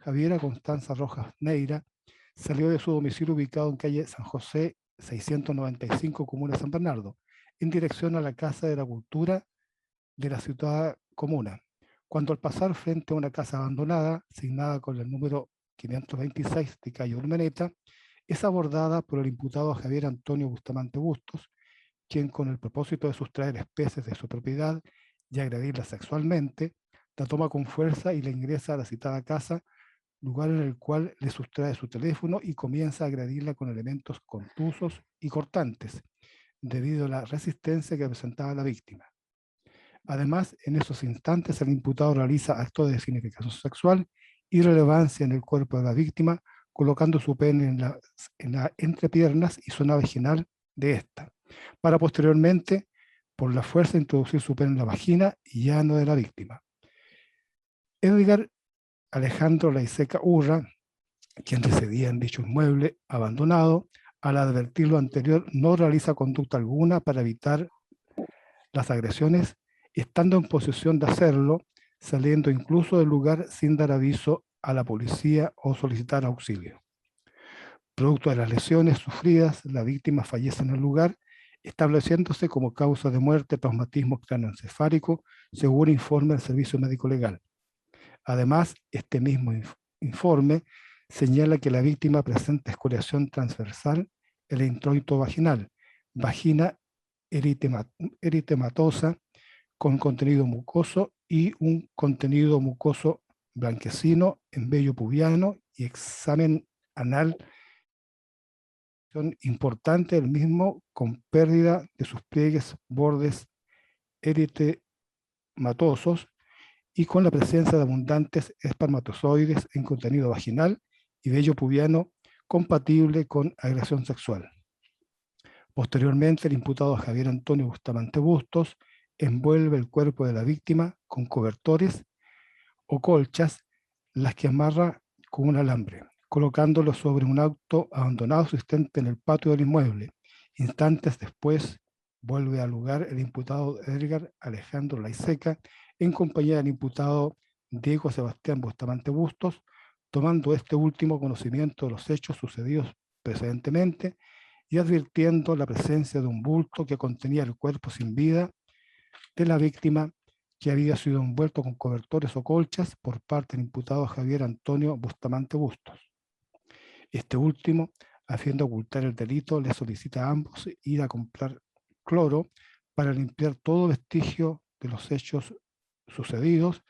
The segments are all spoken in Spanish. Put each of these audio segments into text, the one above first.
Javiera Constanza Rojas Neira, salió de su domicilio ubicado en calle San José 695, comuna de San Bernardo, en dirección a la Casa de la Cultura de la ciudad comuna, cuando al pasar frente a una casa abandonada, asignada con el número 526 de calle Urmeneta, es abordada por el imputado Javier Antonio Bustamante Bustos, quien con el propósito de sustraer especies de su propiedad y agredirla sexualmente, la toma con fuerza y la ingresa a la citada casa, lugar en el cual le sustrae su teléfono y comienza a agredirla con elementos contusos y cortantes, debido a la resistencia que presentaba la víctima. Además, en esos instantes el imputado realiza actos de significación sexual y relevancia en el cuerpo de la víctima, colocando su pene en las entrepiernas y zona vaginal de esta, para posteriormente, por la fuerza, introducir su pene en la vagina y ano de la víctima. Edgar Alejandro Laiseca Urra, quien residía en dicho inmueble abandonado, al advertir lo anterior, no realiza conducta alguna para evitar las agresiones, estando en posesión de hacerlo, saliendo incluso del lugar sin dar aviso a la policía o solicitar auxilio. Producto de las lesiones sufridas, la víctima fallece en el lugar, estableciéndose como causa de muerte traumatismo cráneoencefálico, según informe del Servicio Médico Legal. Además, este mismo informe señala que la víctima presenta escoriación transversal en el introito vaginal, vagina eritematosa con contenido mucoso y un contenido mucoso blanquecino en vello pubiano y examen anal importante del mismo con pérdida de sus pliegues bordes eritematosos y con la presencia de abundantes espermatozoides en contenido vaginal y vello pubiano compatible con agresión sexual. Posteriormente, el imputado Javier Antonio Bustamante Bustos envuelve el cuerpo de la víctima con cobertores o colchas, las que amarra con un alambre, colocándolo sobre un auto abandonado existente en el patio del inmueble. Instantes después, vuelve al lugar el imputado Edgar Alejandro Laiseca, en compañía del imputado Diego Sebastián Bustamante Bustos, tomando este último conocimiento de los hechos sucedidos precedentemente y advirtiendo la presencia de un bulto que contenía el cuerpo sin vida de la víctima, que había sido envuelto con cobertores o colchas por parte del imputado Javier Antonio Bustamante Bustos. Este último, a fin de ocultar el delito, le solicita a ambos ir a comprar cloro para limpiar todo vestigio de los hechos sucedidos,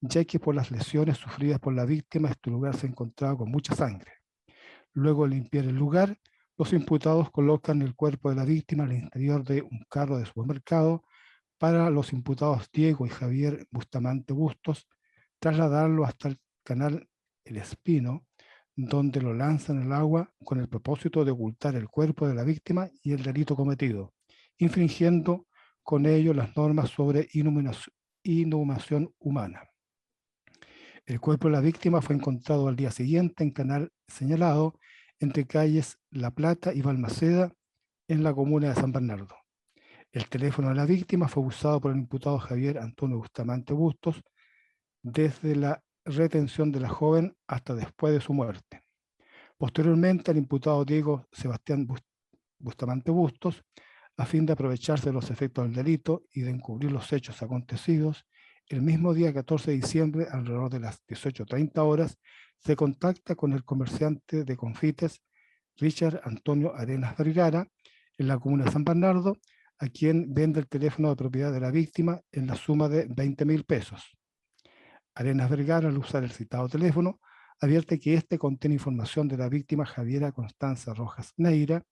ya que por las lesiones sufridas por la víctima este lugar se encontraba con mucha sangre. Luego de limpiar el lugar, los imputados colocan el cuerpo de la víctima al interior de un carro de supermercado para los imputados Diego y Javier Bustamante Bustos trasladarlo hasta el canal El Espino, donde lo lanzan al agua con el propósito de ocultar el cuerpo de la víctima y el delito cometido, infringiendo con ello las normas sobre inhumación humana. El cuerpo de la víctima fue encontrado al día siguiente en canal señalado entre calles La Plata y Balmaceda, en la comuna de San Bernardo. El teléfono de la víctima fue usado por el imputado Javier Antonio Bustamante Bustos desde la retención de la joven hasta después de su muerte. Posteriormente, el imputado Diego Sebastián Bustamante Bustos, a fin de aprovecharse de los efectos del delito y de encubrir los hechos acontecidos, el mismo día 14 de diciembre, alrededor de las 18:30 horas, se contacta con el comerciante de confites Richard Antonio Arenas Vergara, en la comuna de San Bernardo, a quien vende el teléfono de propiedad de la víctima en la suma de 20.000 pesos. Arenas Vergara, al usar el citado teléfono, advierte que este contiene información de la víctima Javiera Constanza Rojas Neira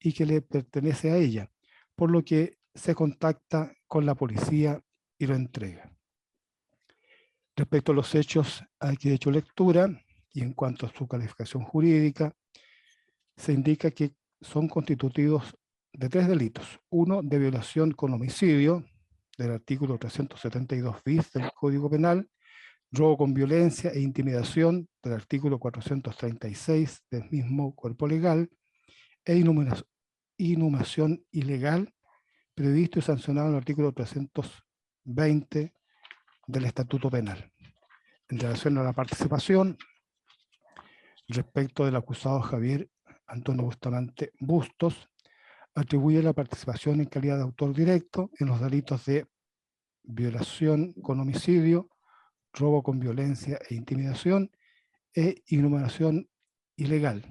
y que le pertenece a ella, por lo que se contacta con la policía y lo entrega. Respecto a los hechos a que he hecho lectura y en cuanto a su calificación jurídica, se indica que son constitutivos de 3 delitos. Uno, de violación con homicidio, del artículo 372 bis del Código Penal, robo con violencia e intimidación, del artículo 436 del mismo cuerpo legal, e inhumación ilegal, previsto y sancionado en el artículo 320 del Estatuto Penal. En relación a la participación, Respecto del acusado Javier Antonio Bustamante Bustos, atribuye la participación en calidad de autor directo en los delitos de violación con homicidio, robo con violencia e intimidación e inhumación ilegal.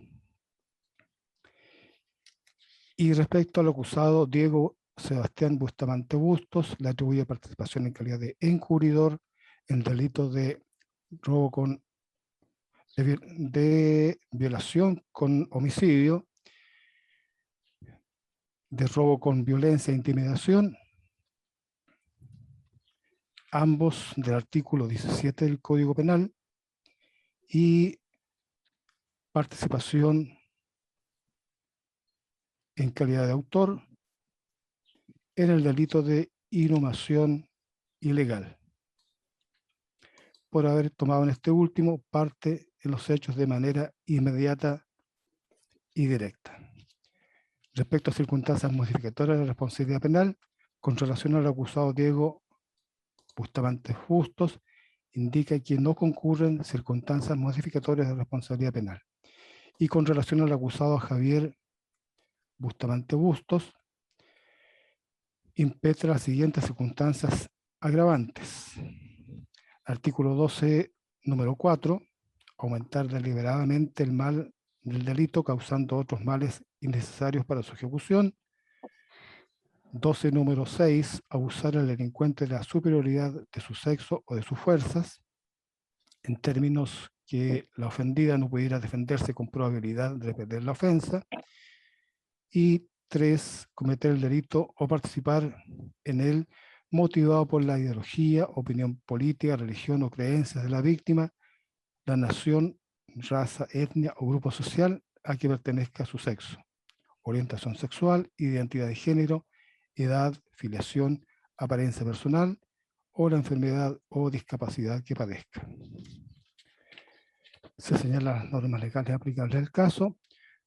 Y respecto al acusado Diego Sebastián Bustamante Bustos, le atribuye participación en calidad de encubridor en delitos de robo con de violación con homicidio, de robo con violencia e intimidación, ambos del artículo 17 del Código Penal, y participación en calidad de autor en el delito de inhumación ilegal, por haber tomado en este último parte en los hechos de manera inmediata y directa. Respecto a circunstancias modificatorias de la responsabilidad penal, con relación al acusado Diego Bustamante Bustos, indica que no concurren circunstancias modificatorias de responsabilidad penal. Y con relación al acusado Javier Bustamante Bustos, impetra las siguientes circunstancias agravantes. Artículo 12, número 4, aumentar deliberadamente el mal del delito causando otros males innecesarios para su ejecución. 12, número 6, abusar al delincuente de la superioridad de su sexo o de sus fuerzas, en términos que la ofendida no pudiera defenderse con probabilidad de repetir la ofensa. Y 3, cometer el delito o participar en él motivado por la ideología, opinión política, religión o creencias de la víctima, la nación, raza, etnia o grupo social a que pertenezca su sexo, orientación sexual, identidad de género, edad, filiación, apariencia personal o la enfermedad o discapacidad que padezca. Se señalan las normas legales aplicables al caso.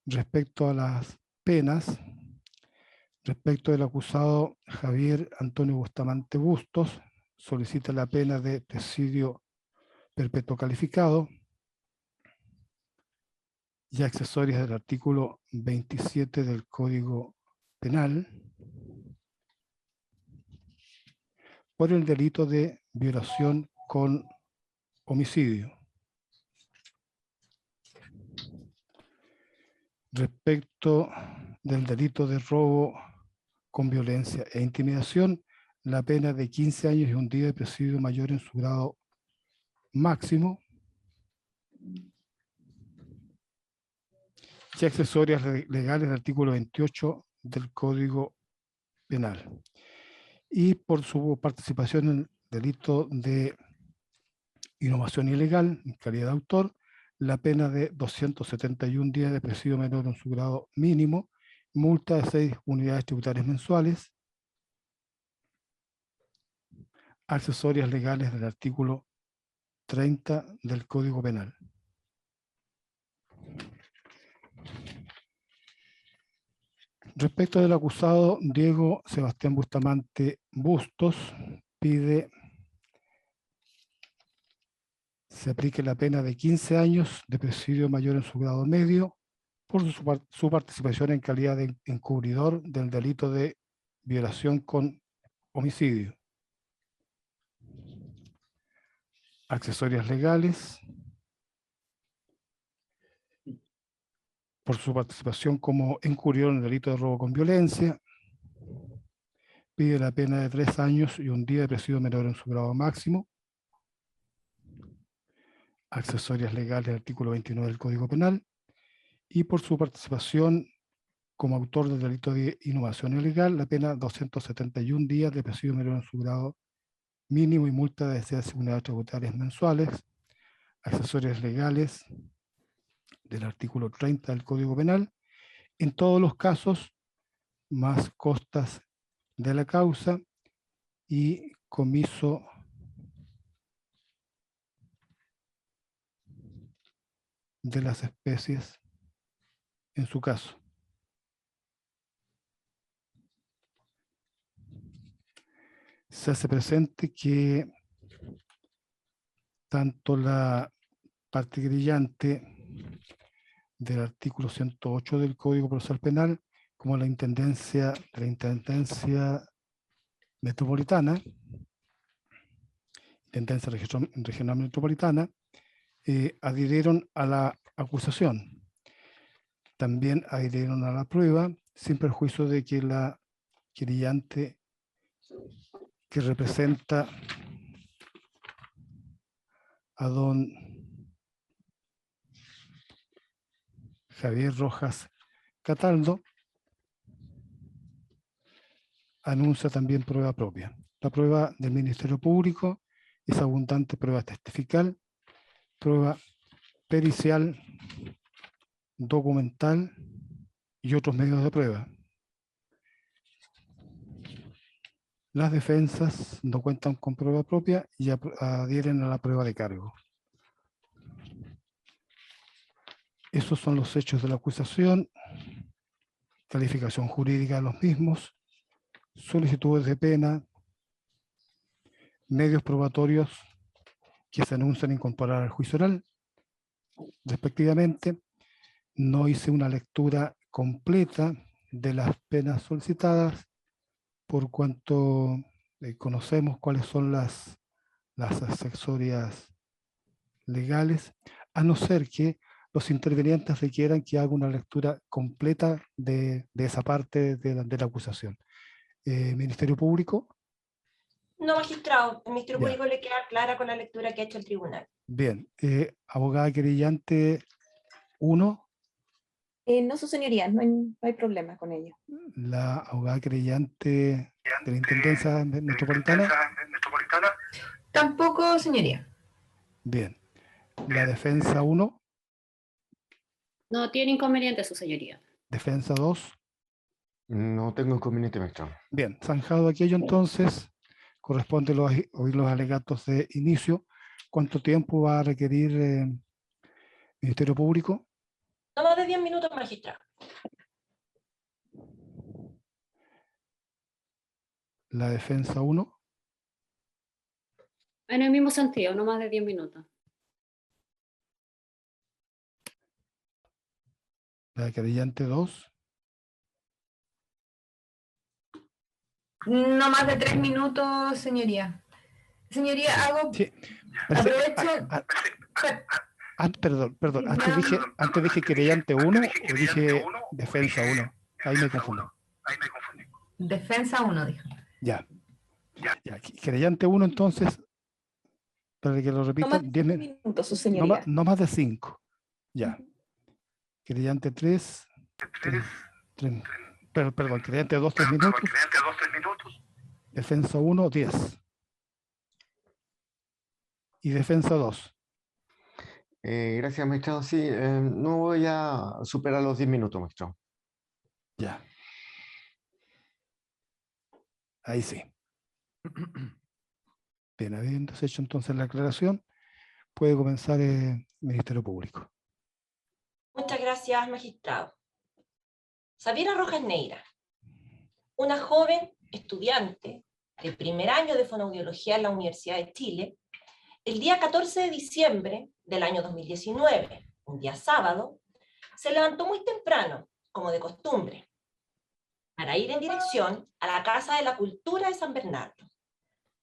Respecto a las penas, respecto del acusado Javier Antonio Bustamante Bustos, solicita la pena de presidio perpetuo calificado y accesorias del artículo 27 del Código Penal por el delito de violación con homicidio. Respecto del delito de robo con violencia e intimidación, la pena de 15 años y un día de presidio mayor en su grado máximo y accesorias legales del artículo 28 del Código Penal. Y por su participación en el delito de inhumación ilegal, en calidad de autor, la pena de 271 días de presidio menor en su grado mínimo, multa de 6 unidades tributarias mensuales, accesorias legales del artículo 30 del Código Penal. Respecto del acusado Diego Sebastián Bustamante Bustos, pide se aplique la pena de 15 años de presidio mayor en su grado medio por su participación en calidad de encubridor del delito de violación con homicidio. Accesorias legales por su participación como encubridor en el delito de robo con violencia. Pide la pena de 3 años y un día de presidio menor en su grado máximo. Accesorias legales del artículo 29 del Código Penal. Y por su participación como autor del delito de inhumación ilegal, la pena 271 días de presidio menor en su grado mínimo y multa de 6 unidades tributarias mensuales. Accesorias legales del artículo 30 del Código Penal. En todos los casos, más costas de la causa y comiso de las especies en su caso. Se hace presente que tanto la parte querellante del artículo 108 del Código Procesal Penal, como la Intendencia Metropolitana, Intendencia Regional Metropolitana, adhirieron a la acusación. También adhirieron a la prueba, sin perjuicio de que la querellante, que representa a don Javier Rojas Cataldo, anuncia también prueba propia. La prueba del Ministerio Público es abundante prueba testifical, prueba pericial, documental y otros medios de prueba. Las defensas no cuentan con prueba propia y adhieren a la prueba de cargo. Esos son los hechos de la acusación, calificación jurídica de los mismos, solicitudes de pena, medios probatorios que se anuncian incorporar al juicio oral, respectivamente. No hice una lectura completa de las penas solicitadas, por cuanto conocemos cuáles son las accesorias legales, a no ser que los intervenientes requieran que haga una lectura completa de esa parte de la acusación. Ministerio Público. No, magistrado, el Ministerio Ya. Público le queda clara con la lectura que ha hecho el tribunal. Bien, abogada querellante 1. No, su señoría, no hay problema con ello. La abogada querellante de la Intendencia Metropolitana. Tampoco, señoría. Bien. La defensa 1. No tiene inconveniente, su señoría. Defensa 2. No tengo inconveniente, maestro. Bien, zanjado aquello entonces, corresponde oír los alegatos de inicio. ¿Cuánto tiempo va a requerir Ministerio Público? No más de 10 minutos, magistrado. La defensa 1. En el mismo sentido, no más de 10 minutos. La querellante 2. No más de 3 minutos, señoría. Señoría, hago... Sí. Aprovecho... Perdón. Antes dije querellante 1 o dije defensa 1. Ahí me confundí. Defensa 1, dijo. Ya. Querellante 1 entonces, para que lo repita, No más de 10 minutos, su señoría. no más de 5. Ya. Querellante 3. Perdón, querellante 2, 3 minutos. Defensa 1, 10. Y defensa 2. Gracias, maestro. Sí, no voy a superar los 10 minutos, maestro. Ya. Ahí sí. Bien, habiendo hecho entonces la aclaración, puede comenzar el Ministerio Público. Muchas gracias, magistrado. Xaviera Rojas Neira, una joven estudiante de primer año de fonoaudiología en la Universidad de Chile, el día 14 de diciembre del año 2019, un día sábado, se levantó muy temprano, como de costumbre, para ir en dirección a la Casa de la Cultura de San Bernardo,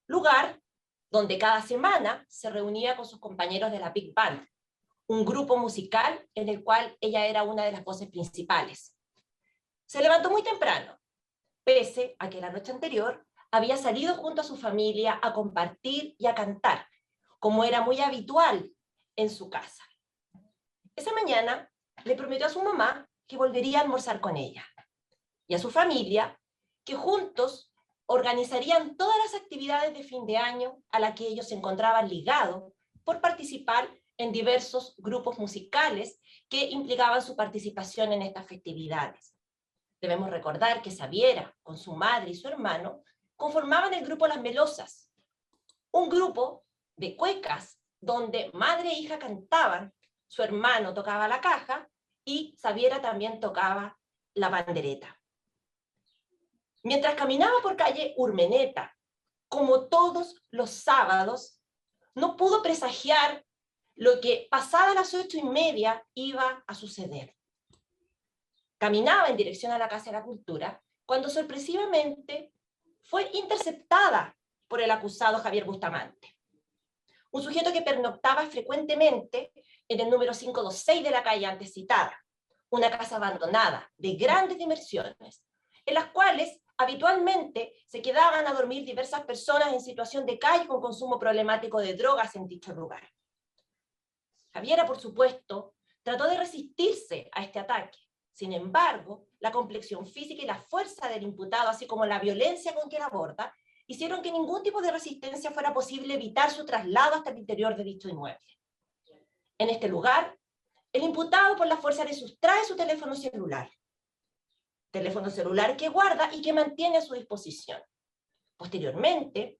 lugar donde cada semana se reunía con sus compañeros de la Big Band, un grupo musical en el cual ella era una de las voces principales. Se levantó muy temprano, pese a que la noche anterior había salido junto a su familia a compartir y a cantar, como era muy habitual en su casa. Esa mañana le prometió a su mamá que volvería a almorzar con ella, y a su familia que juntos organizarían todas las actividades de fin de año a las que ellos se encontraban ligados por participar en diversos grupos musicales que implicaban su participación en estas festividades. Debemos recordar que Xaviera, con su madre y su hermano, conformaban el grupo Las Melosas, un grupo de cuecas donde madre e hija cantaban, su hermano tocaba la caja y Xaviera también tocaba la pandereta. Mientras caminaba por calle Urmeneta, como todos los sábados, no pudo presagiar lo que pasada las 8:30 iba a suceder. Caminaba en dirección a la Casa de la Cultura cuando sorpresivamente fue interceptada por el acusado Javier Bustamante, un sujeto que pernoctaba frecuentemente en el número 526 de la calle antes citada, una casa abandonada de grandes dimensiones, en las cuales habitualmente se quedaban a dormir diversas personas en situación de calle con consumo problemático de drogas en dicho lugar. Javiera, por supuesto, trató de resistirse a este ataque. Sin embargo, la complexión física y la fuerza del imputado, así como la violencia con que la aborda, hicieron que ningún tipo de resistencia fuera posible evitar su traslado hasta el interior de dicho inmueble. En este lugar, el imputado por la fuerza le sustrae su teléfono celular que guarda y que mantiene a su disposición. Posteriormente,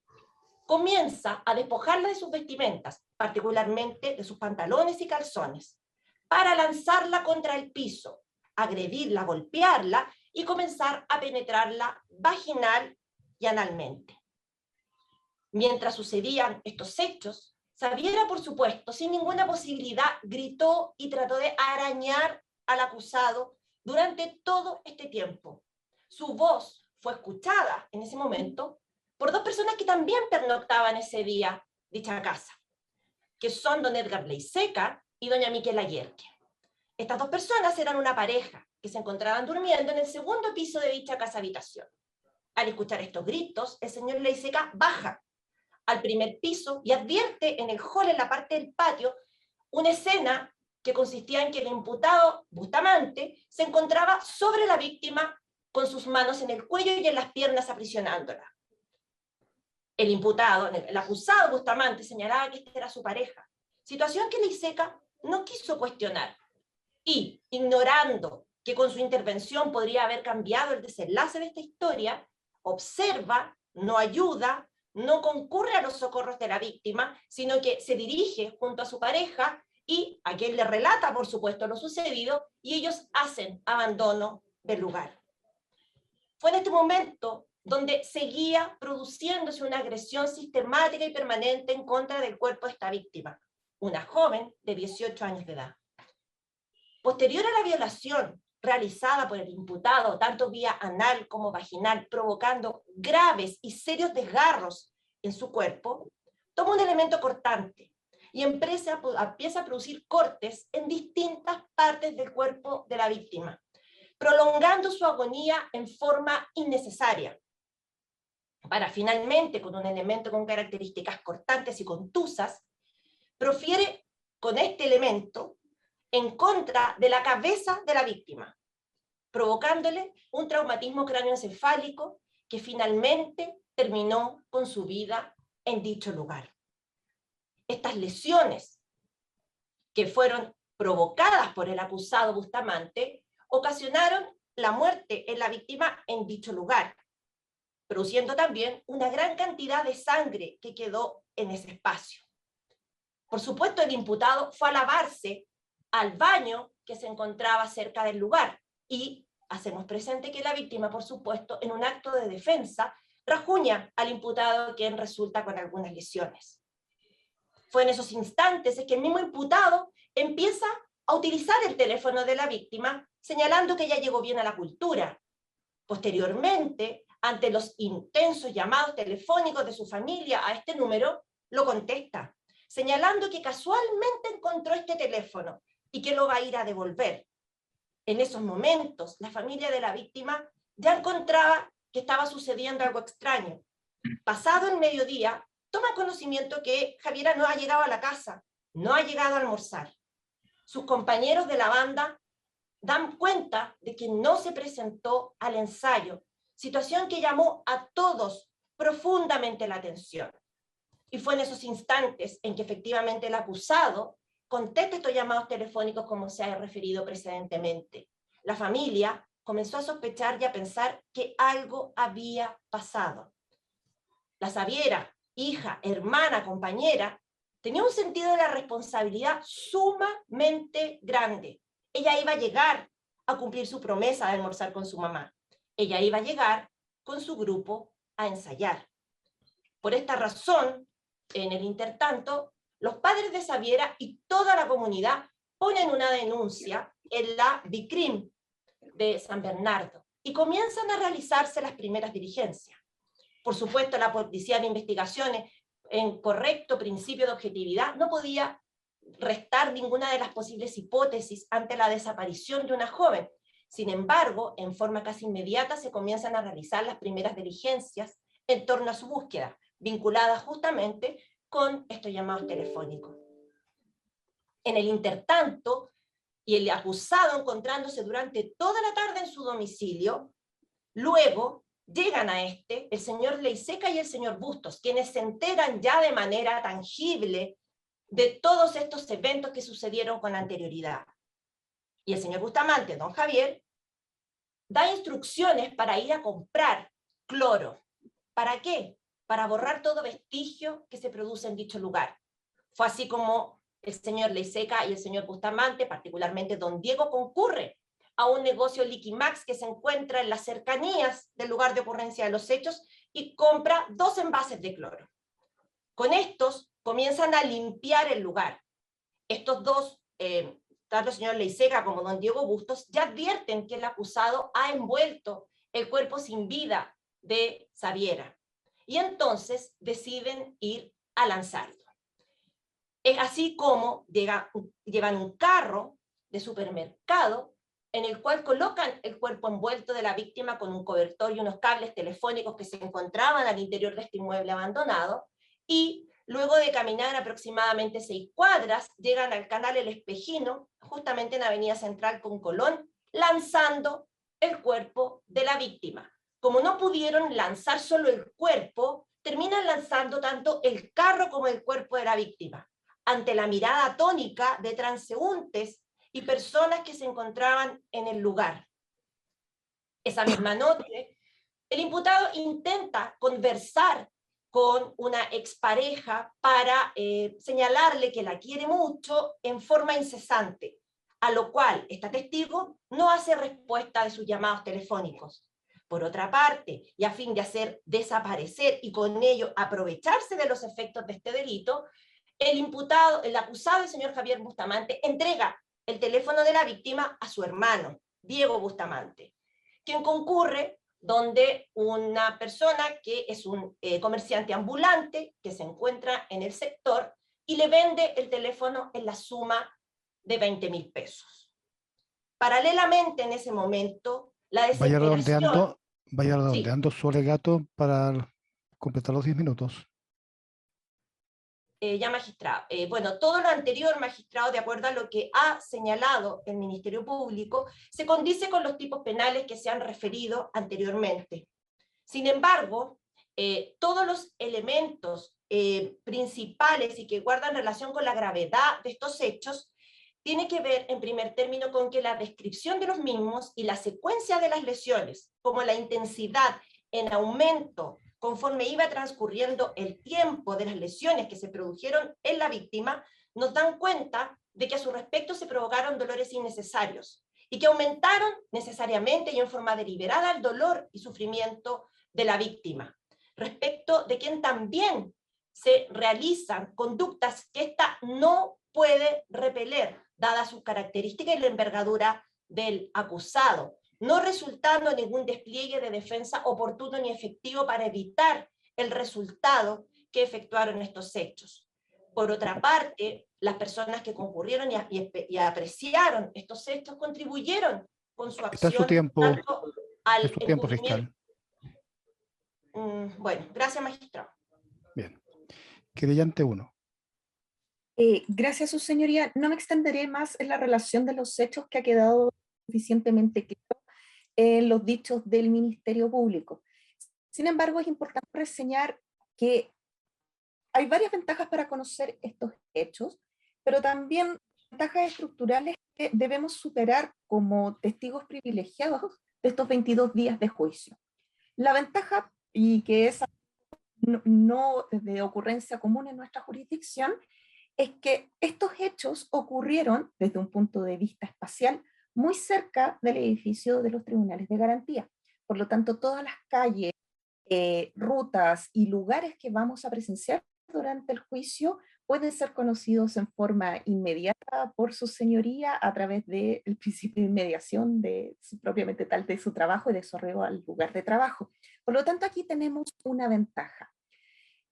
comienza a despojarla de sus vestimentas, particularmente de sus pantalones y calzones, para lanzarla contra el piso, agredirla, golpearla y comenzar a penetrarla vaginal y analmente. Mientras sucedían estos hechos, Sabiera, por supuesto, sin ninguna posibilidad, gritó y trató de arañar al acusado durante todo este tiempo. Su voz fue escuchada en ese momento por dos personas que también pernoctaban ese día dicha casa, que son don Edgar Leiseca y doña Miquela Yerke. Estas dos personas eran una pareja que se encontraban durmiendo en el segundo piso de dicha casa habitación. Al escuchar estos gritos, el señor Leiseca baja al primer piso y advierte en el hall, en la parte del patio, una escena que consistía en que el imputado Bustamante se encontraba sobre la víctima con sus manos en el cuello y en las piernas aprisionándola. El imputado, el acusado Bustamante, señalaba que esta era su pareja, situación que Leiseca no quiso cuestionar, y ignorando que con su intervención podría haber cambiado el desenlace de esta historia, observa, no ayuda, no concurre a los socorros de la víctima, sino que se dirige junto a su pareja y a quien le relata, por supuesto, lo sucedido, y ellos hacen abandono del lugar. Fue en este momento donde seguía produciéndose una agresión sistemática y permanente en contra del cuerpo de esta víctima, una joven de 18 años de edad. Posterior a la violación realizada por el imputado, tanto vía anal como vaginal, provocando graves y serios desgarros en su cuerpo, toma un elemento cortante y empieza a producir cortes en distintas partes del cuerpo de la víctima, prolongando su agonía en forma innecesaria, para finalmente, con un elemento con características cortantes y contusas, profiere con este elemento en contra de la cabeza de la víctima, provocándole un traumatismo cráneoencefálico que finalmente terminó con su vida en dicho lugar. Estas lesiones, que fueron provocadas por el acusado Bustamante, ocasionaron la muerte en la víctima en dicho lugar, produciendo también una gran cantidad de sangre que quedó en ese espacio. Por supuesto, el imputado fue a lavarse al baño que se encontraba cerca del lugar, y hacemos presente que la víctima, por supuesto, en un acto de defensa, rajuña al imputado, quien resulta con algunas lesiones. Fue en esos instantes que el mismo imputado empieza a utilizar el teléfono de la víctima, señalando que ella llegó bien a la cultura. Posteriormente, ante los intensos llamados telefónicos de su familia a este número, lo contesta, señalando que casualmente encontró este teléfono y que lo va a ir a devolver. En esos momentos, la familia de la víctima ya encontraba que estaba sucediendo algo extraño. Pasado el mediodía, toma conocimiento que Javiera no ha llegado a la casa, no ha llegado a almorzar. Sus compañeros de la banda dan cuenta de que no se presentó al ensayo, situación que llamó a todos profundamente la atención. Y fue en esos instantes en que efectivamente el acusado contesta estos llamados telefónicos como se ha referido precedentemente. La familia comenzó a sospechar y a pensar que algo había pasado. La Sabiera, hija, hermana, compañera, tenía un sentido de la responsabilidad sumamente grande. Ella iba a llegar a cumplir su promesa de almorzar con su mamá. Ella iba a llegar con su grupo a ensayar. Por esta razón, en el intertanto, los padres de Xaviera y toda la comunidad ponen una denuncia en la DICRIM de San Bernardo y comienzan a realizarse las primeras diligencias. Por supuesto, la Policía de Investigaciones, en correcto principio de objetividad, no podía restar ninguna de las posibles hipótesis ante la desaparición de una joven. Sin embargo, en forma casi inmediata se comienzan a realizar las primeras diligencias en torno a su búsqueda, vinculadas justamente con estos llamados telefónicos. En el intertanto, y el acusado encontrándose durante toda la tarde en su domicilio, luego llegan a el señor Leiseca y el señor Bustos, quienes se enteran ya de manera tangible de todos estos eventos que sucedieron con anterioridad. Y el señor Bustamante, don Javier, da instrucciones para ir a comprar cloro. ¿Para qué? Para borrar todo vestigio que se produce en dicho lugar. Fue así como el señor Leiseca y el señor Bustamante, particularmente don Diego, concurre a un negocio Liquimax que se encuentra en las cercanías del lugar de ocurrencia de los hechos y compra 2 envases de cloro. Con estos comienzan a limpiar el lugar. Estos dos, tanto el señor Leiseca como don Diego Bustos, ya advierten que el acusado ha envuelto el cuerpo sin vida de Xaviera. Y entonces deciden ir a lanzarlo. Es así como llevan un carro de supermercado en el cual colocan el cuerpo envuelto de la víctima con un cobertor y unos cables telefónicos que se encontraban al interior de este inmueble abandonado, y luego de caminar aproximadamente 6 cuadras, llegan al canal El Espejino, justamente en Avenida Central con Colón, lanzando el cuerpo de la víctima. Como no pudieron lanzar solo el cuerpo, terminan lanzando tanto el carro como el cuerpo de la víctima, ante la mirada atónica de transeúntes y personas que se encontraban en el lugar. Esa misma noche, el imputado intenta conversar con una expareja para señalarle que la quiere mucho en forma incesante, a lo cual esta testigo no hace respuesta de sus llamados telefónicos. Por otra parte, y a fin de hacer desaparecer y con ello aprovecharse de los efectos de este delito, el acusado, el señor Javier Bustamante, entrega el teléfono de la víctima a su hermano, Diego Bustamante, quien concurre donde una persona que es un comerciante ambulante que se encuentra en el sector y le vende el teléfono en la suma de 20.000 pesos. Paralelamente, en ese momento, la desesperación... Vaya redondeando su alegato para completar los 10 minutos. Ya magistrado. Bueno, todo lo anterior, magistrado, de acuerdo a lo que ha señalado el Ministerio Público, se condice con los tipos penales que se han referido anteriormente. Sin embargo, todos los elementos principales y que guardan relación con la gravedad de estos hechos tiene que ver, en primer término, con que la descripción de los mismos y la secuencia de las lesiones, como la intensidad en aumento conforme iba transcurriendo el tiempo de las lesiones que se produjeron en la víctima, nos dan cuenta de que a su respecto se provocaron dolores innecesarios y que aumentaron necesariamente y en forma deliberada el dolor y sufrimiento de la víctima, respecto de quien también se realizan conductas que ésta no puede repeler, dadas sus características y la envergadura del acusado, no resultando ningún despliegue de defensa oportuno ni efectivo para evitar el resultado que efectuaron estos hechos. Por otra parte, las personas que concurrieron y apreciaron estos hechos contribuyeron con su acción. Está su tiempo, al es su tiempo fiscal. Bueno, gracias, magistrado. Bien. Querellante 1. Gracias, su señoría. No me extenderé más en la relación de los hechos que ha quedado suficientemente claro en los dichos del Ministerio Público. Sin embargo, es importante reseñar que hay varias ventajas para conocer estos hechos, pero también ventajas estructurales que debemos superar como testigos privilegiados de estos 22 días de juicio. La ventaja, y que es no de ocurrencia común en nuestra jurisdicción, es que estos hechos ocurrieron desde un punto de vista espacial muy cerca del edificio de los tribunales de garantía. Por lo tanto, todas las calles, rutas y lugares que vamos a presenciar durante el juicio pueden ser conocidos en forma inmediata por su señoría a través del principio de inmediación propiamente tal de su trabajo y de su arreglo al lugar de trabajo. Por lo tanto, aquí tenemos una ventaja.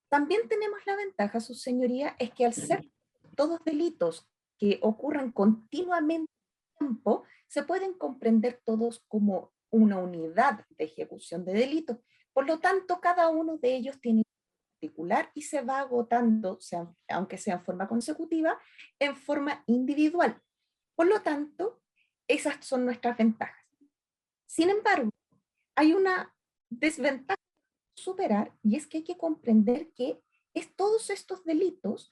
También tenemos la ventaja, su señoría, es que al ser todos delitos que ocurren continuamente en el tiempo, se pueden comprender todos como una unidad de ejecución de delitos. Por lo tanto, cada uno de ellos tiene particular y se va agotando, aunque sea en forma consecutiva, en forma individual. Por lo tanto, esas son nuestras ventajas. Sin embargo, hay una desventaja a superar y es que hay que comprender que todos estos delitos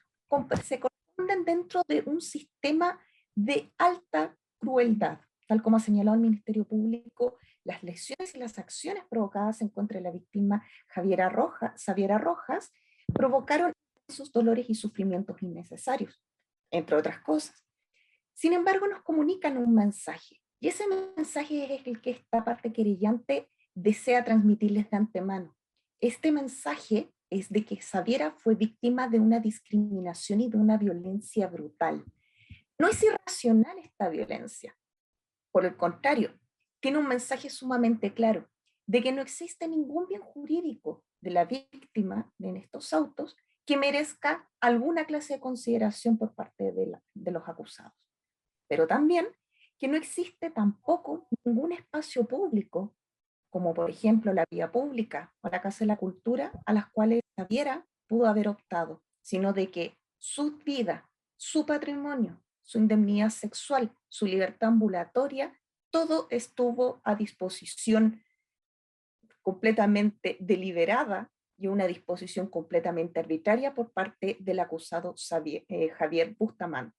se corresponden dentro de un sistema de alta crueldad, tal como ha señalado el Ministerio Público. Las lesiones y las acciones provocadas en contra de la víctima Xaviera Rojas provocaron sus dolores y sufrimientos innecesarios, entre otras cosas. Sin embargo, nos comunican un mensaje, y ese mensaje es el que esta parte querellante desea transmitirles de antemano. Este mensaje es de que Xaviera fue víctima de una discriminación y de una violencia brutal. No es irracional esta violencia. Por el contrario, tiene un mensaje sumamente claro de que no existe ningún bien jurídico de la víctima en estos autos que merezca alguna clase de consideración por parte de los acusados. Pero también que no existe tampoco ningún espacio público, como por ejemplo la vía pública o la Casa de la Cultura, a las cuales Xaviera pudo haber optado, sino de que su vida, su patrimonio, su indemnidad sexual, su libertad ambulatoria, todo estuvo a disposición completamente deliberada y una disposición completamente arbitraria por parte del acusado Javier Bustamante.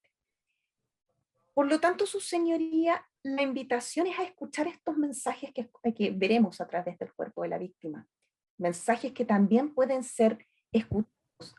Por lo tanto, su señoría, la invitación es a escuchar estos mensajes que veremos a través del cuerpo de la víctima. Mensajes que también pueden ser escuchados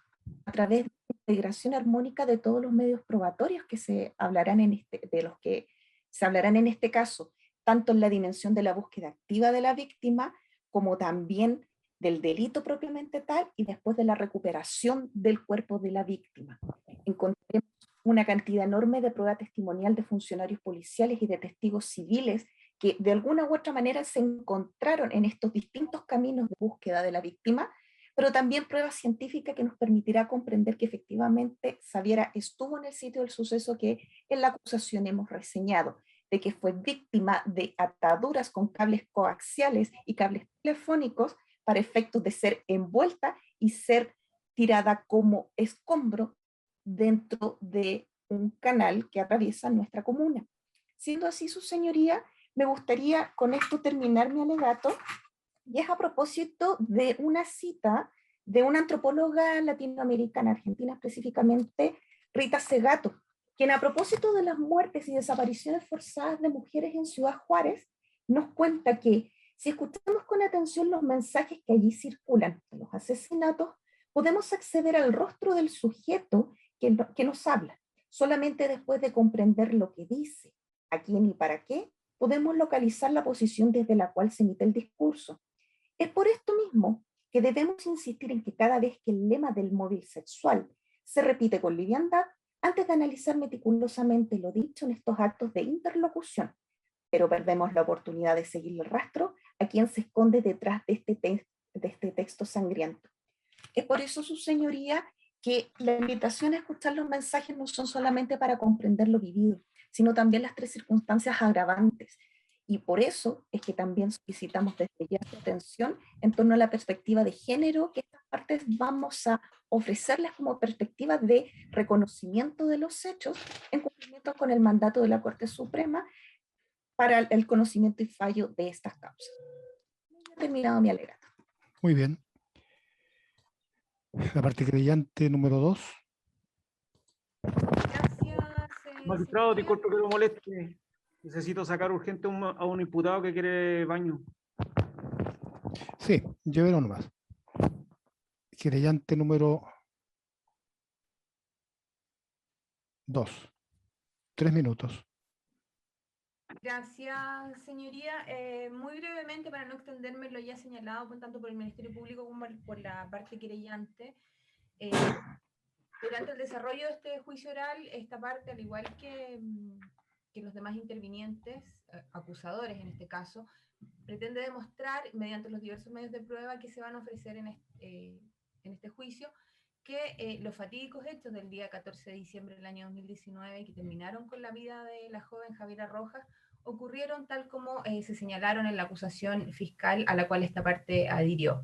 a través de la integración armónica de todos los medios probatorios que se hablarán de los que se hablarán en este caso, tanto en la dimensión de la búsqueda activa de la víctima, como también del delito propiamente tal, y después de la recuperación del cuerpo de la víctima. Encontraremos una cantidad enorme de prueba testimonial de funcionarios policiales y de testigos civiles que de alguna u otra manera se encontraron en estos distintos caminos de búsqueda de la víctima, pero también prueba científica que nos permitirá comprender que efectivamente Xaviera estuvo en el sitio del suceso que en la acusación hemos reseñado, de que fue víctima de ataduras con cables coaxiales y cables telefónicos para efectos de ser envuelta y ser tirada como escombro dentro de un canal que atraviesa nuestra comuna. Siendo así, su señoría, me gustaría con esto terminar mi alegato, y es a propósito de una cita de una antropóloga latinoamericana, argentina específicamente, Rita Segato, quien a propósito de las muertes y desapariciones forzadas de mujeres en Ciudad Juárez, nos cuenta que si escuchamos con atención los mensajes que allí circulan de los asesinatos, podemos acceder al rostro del sujeto que nos habla. Solamente después de comprender lo que dice, a quién y para qué, podemos localizar la posición desde la cual se emite el discurso. Es por esto mismo que debemos insistir en que cada vez que el lema del móvil sexual se repite con liviandad, antes de analizar meticulosamente lo dicho en estos actos de interlocución, pero perdemos la oportunidad de seguir el rastro a quien se esconde detrás de este texto sangriento. Es por eso, su señoría, que la invitación a escuchar los mensajes no son solamente para comprender lo vivido, sino también las tres circunstancias agravantes. Y por eso es que también solicitamos desde ya su atención en torno a la perspectiva de género que estas partes vamos a ofrecerles como perspectiva de reconocimiento de los hechos en cumplimiento con el mandato de la Corte Suprema para el conocimiento y fallo de estas causas. He terminado mi alegato. Muy bien. La parte creyente número 2. Gracias, Magistrado, señoría. disculpe que lo moleste. Necesito sacar urgente a un imputado que quiere baño. Sí, llévelo nomás. Querellante número 2. 3 minutos. Gracias, señoría. Muy brevemente, para no extenderme lo ya señalado tanto por el Ministerio Público como por la parte querellante, Durante el desarrollo de este juicio oral, esta parte, al igual que los demás intervinientes, acusadores en este caso, pretende demostrar, mediante los diversos medios de prueba que se van a ofrecer en este juicio, que los fatídicos hechos del día 14 de diciembre del año 2019, que terminaron con la vida de la joven Javiera Rojas, ocurrieron tal como se señalaron en la acusación fiscal a la cual esta parte adhirió.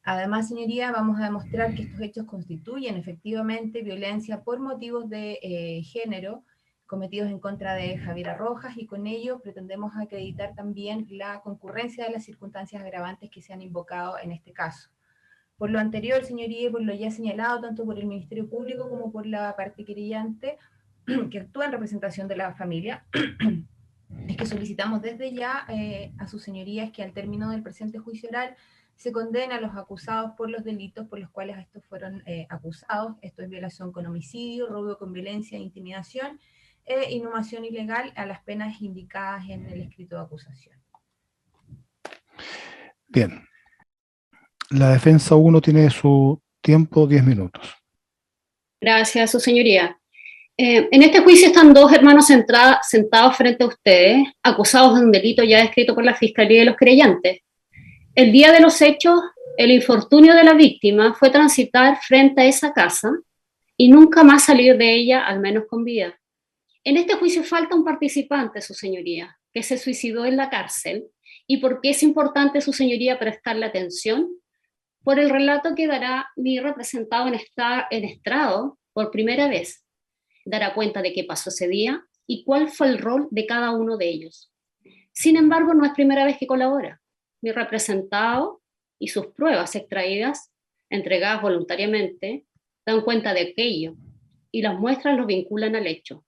Además, señoría, vamos a demostrar que estos hechos constituyen efectivamente violencia por motivos de género cometidos en contra de Javiera Rojas, y con ello pretendemos acreditar también la concurrencia de las circunstancias agravantes que se han invocado en este caso. Por lo anterior, señoría, y por lo ya señalado tanto por el Ministerio Público como por la parte querellante que actúa en representación de la familia, es que solicitamos desde ya a sus señorías que al término del presente juicio oral se condena a los acusados por los delitos por los cuales estos fueron acusados. Esto es violación con homicidio, robo con violencia, intimidación e inhumación ilegal, a las penas indicadas en el escrito de acusación. Bien. La defensa 1 tiene su tiempo 10 minutos. Gracias, su señoría. En este juicio están dos hermanos sentados frente a ustedes, acusados de un delito ya descrito por la Fiscalía y los creyentes. El día de los hechos, el infortunio de la víctima fue transitar frente a esa casa y nunca más salir de ella, al menos con vida. En este juicio falta un participante, su señoría, que se suicidó en la cárcel. ¿Y por qué es importante, su señoría, prestarle atención? Por el relato que dará mi representado en estrado por primera vez. Dará cuenta de qué pasó ese día y cuál fue el rol de cada uno de ellos. Sin embargo, no es primera vez que colabora. Mi representado y sus pruebas extraídas, entregadas voluntariamente, dan cuenta de aquello y las muestras los vinculan al hecho.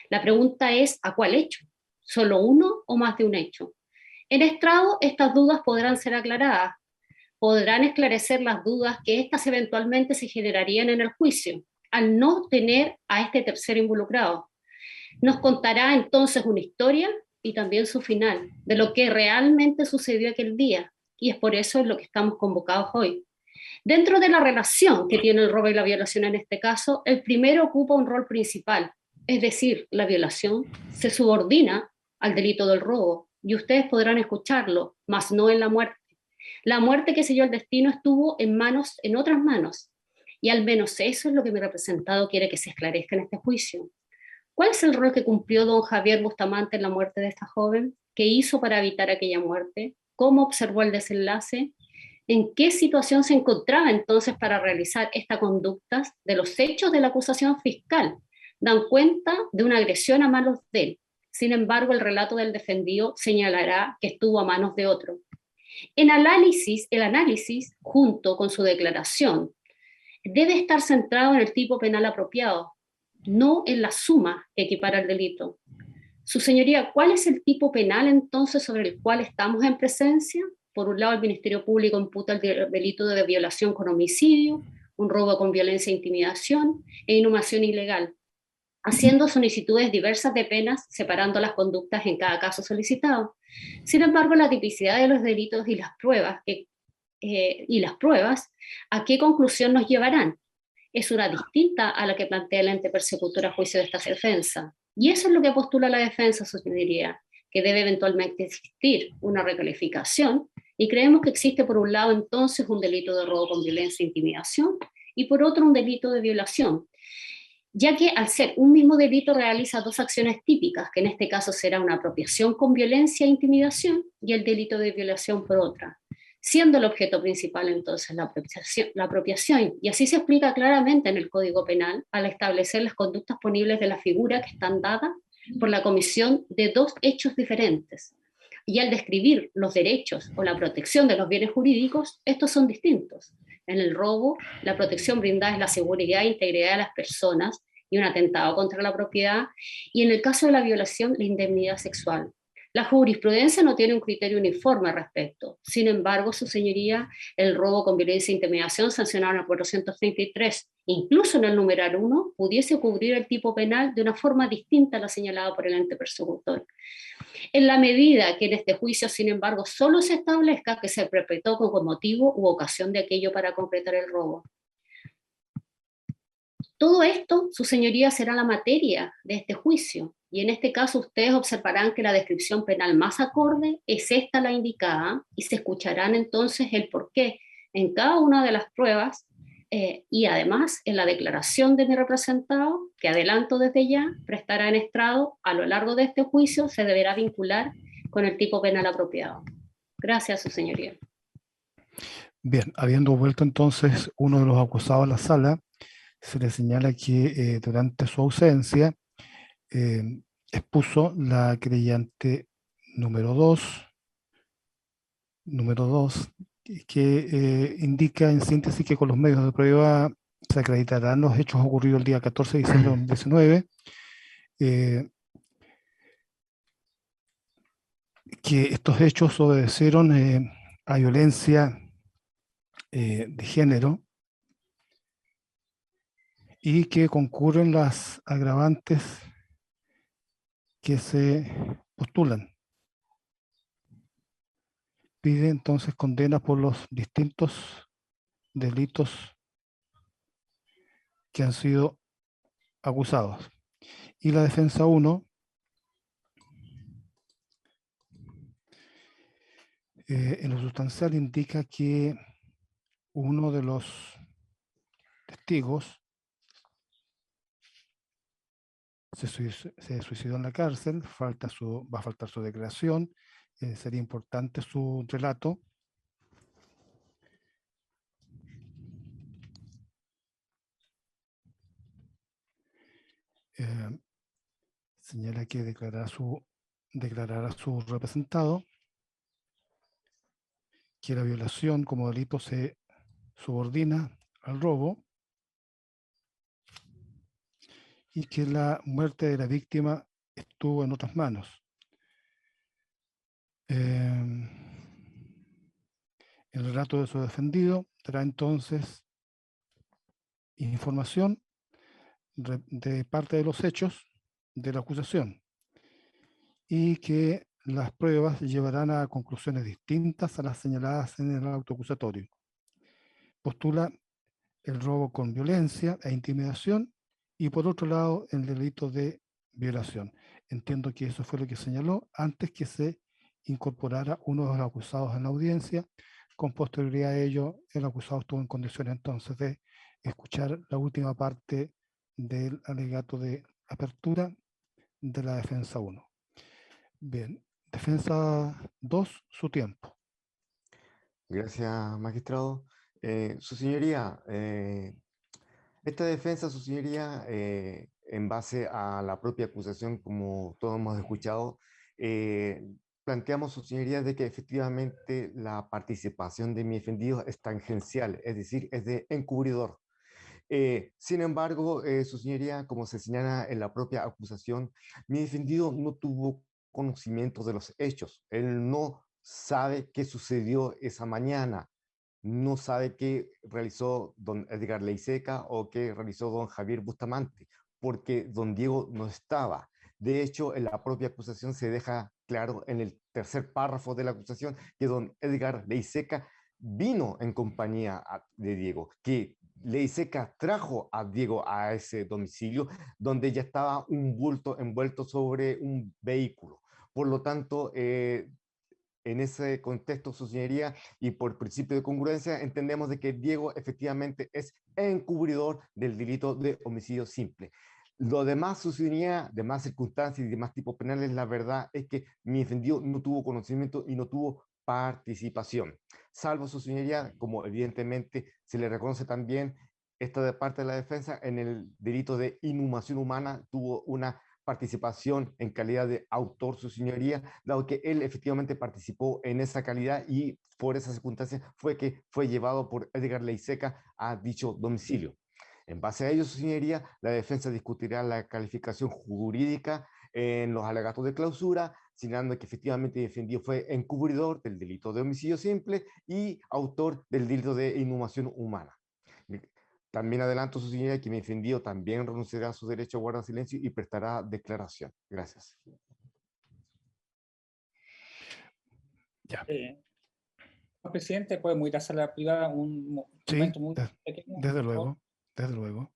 La pregunta es, ¿a cuál hecho? ¿Solo uno o más de un hecho? En estrado, estas dudas podrán ser aclaradas, podrán esclarecer las dudas que éstas eventualmente se generarían en el juicio, al no tener a este tercero involucrado. Nos contará entonces una historia y también su final, de lo que realmente sucedió aquel día, y es por eso en lo que estamos convocados hoy. Dentro de la relación que tiene el robo y la violación en este caso, el primero ocupa un rol principal, es decir, la violación se subordina al delito del robo, y ustedes podrán escucharlo, mas no en la muerte. La muerte que selló el destino estuvo en otras manos, y al menos eso es lo que mi representado quiere que se esclarezca en este juicio. ¿Cuál es el rol que cumplió don Javier Bustamante en la muerte de esta joven? ¿Qué hizo para evitar aquella muerte? ¿Cómo observó el desenlace? ¿En qué situación se encontraba entonces para realizar esta conducta? De los hechos de la acusación fiscal dan cuenta de una agresión a manos de él. Sin embargo, el relato del defendido señalará que estuvo a manos de otro. El análisis, junto con su declaración, debe estar centrado en el tipo penal apropiado, no en la suma que equipara el delito. Su señoría, ¿cuál es el tipo penal entonces sobre el cual estamos en presencia? Por un lado, el Ministerio Público imputa el delito de violación con homicidio, un robo con violencia e intimidación e inhumación ilegal, haciendo solicitudes diversas de penas, separando las conductas en cada caso solicitado. Sin embargo, la tipicidad de los delitos y las pruebas, ¿a qué conclusión nos llevarán? Es una distinta a la que plantea el ente persecutor a juicio de esta defensa. Y eso es lo que postula la defensa, sugeriría, que debe eventualmente existir una recalificación, y creemos que existe por un lado entonces un delito de robo con violencia e intimidación, y por otro un delito de violación, ya que al ser un mismo delito realiza dos acciones típicas, que en este caso será una apropiación con violencia e intimidación y el delito de violación por otra, siendo el objeto principal entonces la apropiación, y así se explica claramente en el Código Penal al establecer las conductas punibles de la figura que están dadas por la comisión de dos hechos diferentes. Y al describir los derechos o la protección de los bienes jurídicos, estos son distintos. En el robo, la protección brindada es la seguridad e integridad de las personas y un atentado contra la propiedad, y en el caso de la violación, la indemnidad sexual. La jurisprudencia no tiene un criterio uniforme al respecto. Sin embargo, su señoría, el robo con violencia e intimidación sancionado en el 433, incluso en el numeral 1, pudiese cubrir el tipo penal de una forma distinta a la señalada por el ente persecutor. En la medida que en este juicio, sin embargo, solo se establezca que se perpetró con motivo u ocasión de aquello para concretar el robo. Todo esto, su señoría, será la materia de este juicio, y en este caso ustedes observarán que la descripción penal más acorde es esta la indicada, y se escucharán entonces el porqué en cada una de las pruebas, y además en la declaración de mi representado, que adelanto desde ya, prestará en estrado a lo largo de este juicio, se deberá vincular con el tipo penal apropiado. Gracias, su señoría. Bien, habiendo vuelto entonces uno de los acusados a la sala, se le señala que durante su ausencia expuso la creyente número 2, que indica en síntesis que con los medios de prueba se acreditarán los hechos ocurridos el día 14 de diciembre de 2019, que estos hechos obedecieron a violencia de género y que concurren las agravantes que se postulan. Pide entonces condena por los distintos delitos que han sido acusados. Y la defensa 1 en lo sustancial indica que uno de los testigos se suicidó en la cárcel, va a faltar su declaración, sería importante su relato. Señala que declarará a su representado que la violación como delito se subordina al robo y que la muerte de la víctima estuvo en otras manos. El relato de su defendido dará entonces información de parte de los hechos de la acusación y que las pruebas llevarán a conclusiones distintas a las señaladas en el auto acusatorio. Postula el robo con violencia e intimidación y por otro lado el delito de violación. Entiendo que eso fue lo que señaló antes que se incorporara uno de los acusados en la audiencia. Con posterioridad a ello, el acusado estuvo en condiciones entonces de escuchar la última parte del alegato de apertura de la defensa 1. Bien, defensa 2, su tiempo. Gracias, magistrado. Su señoría, esta defensa, su señoría, en base a la propia acusación, como todos hemos escuchado, planteamos, su señoría, de que efectivamente la participación de mi defendido es tangencial, es decir, es de encubridor. Sin embargo, su señoría, como se señala en la propia acusación, mi defendido no tuvo conocimiento de los hechos. Él no sabe qué sucedió esa mañana, no sabe qué realizó don Edgar Leiseca o qué realizó don Javier Bustamante, porque don Diego no estaba. De hecho, en la propia acusación se deja claro en el tercer párrafo de la acusación que don Edgar Leiseca vino en compañía de Diego, que Leiseca trajo a Diego a ese domicilio donde ya estaba un bulto envuelto sobre un vehículo. Por lo tanto, en ese contexto, su señoría, y por principio de congruencia, entendemos de que Diego efectivamente es encubridor del delito de homicidio simple. Lo demás, su señoría, demás circunstancias y demás tipos penales, la verdad es que mi defendido no tuvo conocimiento y no tuvo participación. Salvo, su señoría, como evidentemente se le reconoce también esta de parte de la defensa, en el delito de inhumación humana tuvo una participación en calidad de autor, su señoría, dado que él efectivamente participó en esa calidad y por esas circunstancias fue que fue llevado por Edgar Leiseca a dicho domicilio. En base a ello, su señoría, la defensa discutirá la calificación jurídica en los alegatos de clausura, señalando que efectivamente defendido fue encubridor del delito de homicidio simple y autor del delito de inhumación humana. También adelanto, su señoría, que mi defendido también renunciará a su derecho a guardar silencio y prestará declaración. Gracias. Ya. Presidente, podemos ir a sala privada un Sí, momento muy pequeño. desde luego, desde luego.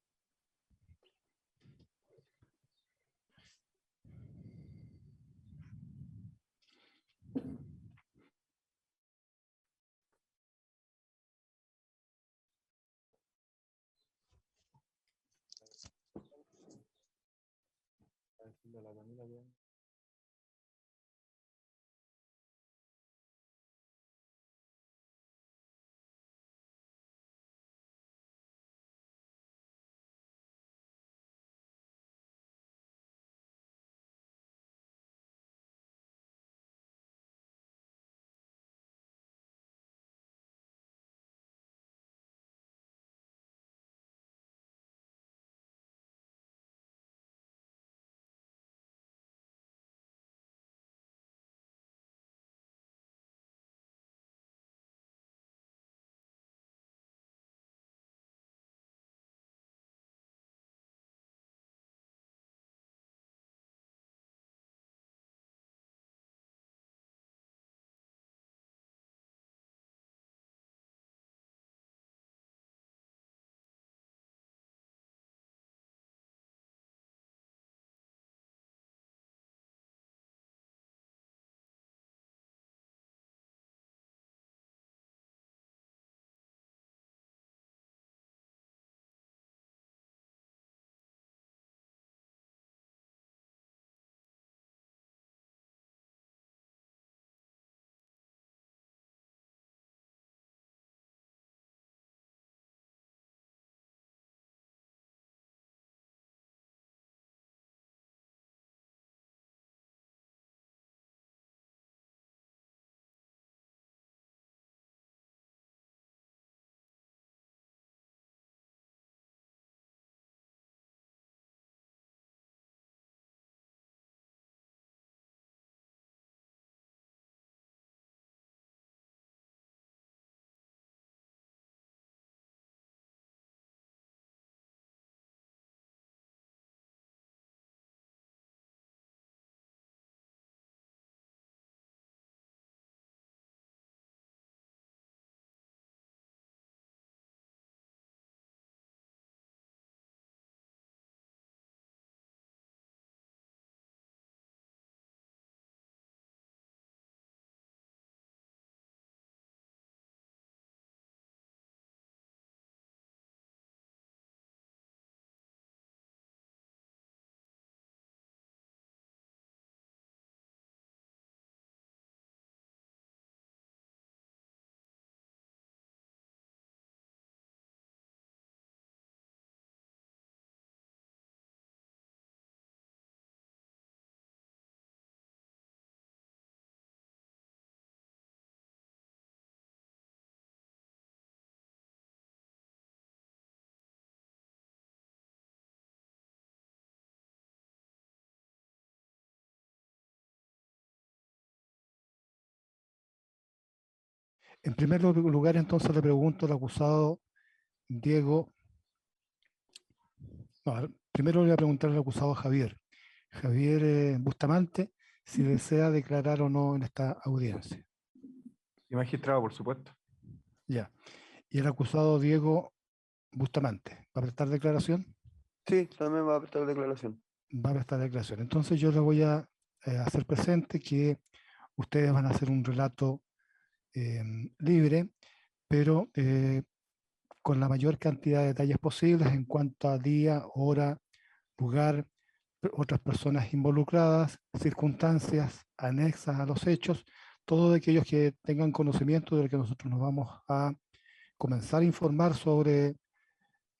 En primer lugar, entonces le pregunto al acusado Diego, no, primero le voy a preguntar al acusado Javier, Bustamante, si desea declarar o no en esta audiencia. Sí, magistrado, por supuesto. Ya. Y el acusado Diego Bustamante, ¿va a prestar declaración? Sí, también va a prestar declaración. Va a prestar declaración. Entonces yo le voy a hacer presente que ustedes van a hacer un relato libre, pero con la mayor cantidad de detalles posibles en cuanto a día, hora, lugar, otras personas involucradas, circunstancias anexas a los hechos, todos aquellos que tengan conocimiento de lo que nosotros nos vamos a comenzar a informar sobre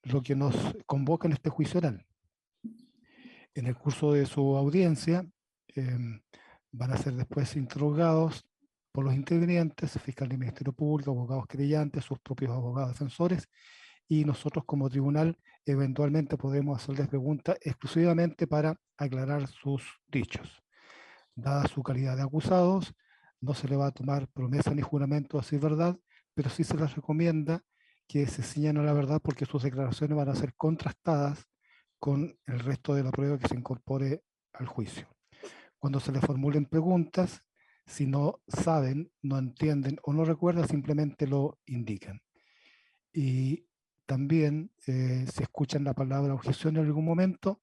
lo que nos convoca en este juicio oral. En el curso de su audiencia van a ser después interrogados por los intervinientes, fiscal del Ministerio Público, abogados querellantes, sus propios abogados defensores, y nosotros como tribunal eventualmente podemos hacerles preguntas exclusivamente para aclarar sus dichos. Dada su calidad de acusados, no se le va a tomar promesa ni juramento a decir verdad, pero sí se les recomienda que se ciñan a la verdad porque sus declaraciones van a ser contrastadas con el resto de la prueba que se incorpore al juicio. Cuando se les formulen preguntas, si no saben, no entienden o no recuerdan, simplemente lo indican. Y también, si escuchan la palabra objeción en algún momento,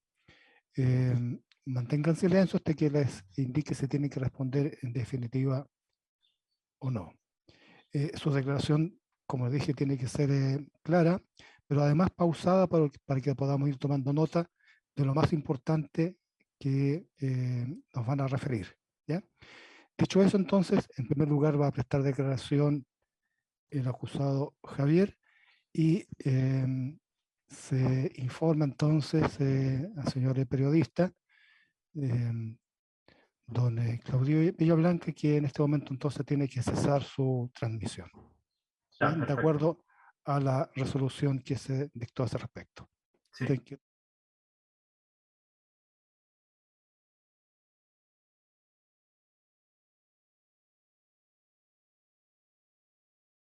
mantengan silencio hasta que les indique si tienen que responder en definitiva o no. Su declaración, como dije, tiene que ser clara, pero además pausada para que podamos ir tomando nota de lo más importante que nos van a referir, ¿ya? Dicho eso, entonces, en primer lugar va a prestar declaración el acusado Javier y se informa entonces al señor periodista, don Claudio Villablanca, que en este momento entonces tiene que cesar su transmisión, ¿ya? De acuerdo a la resolución que se dictó a ese respecto. Sí. Thank you.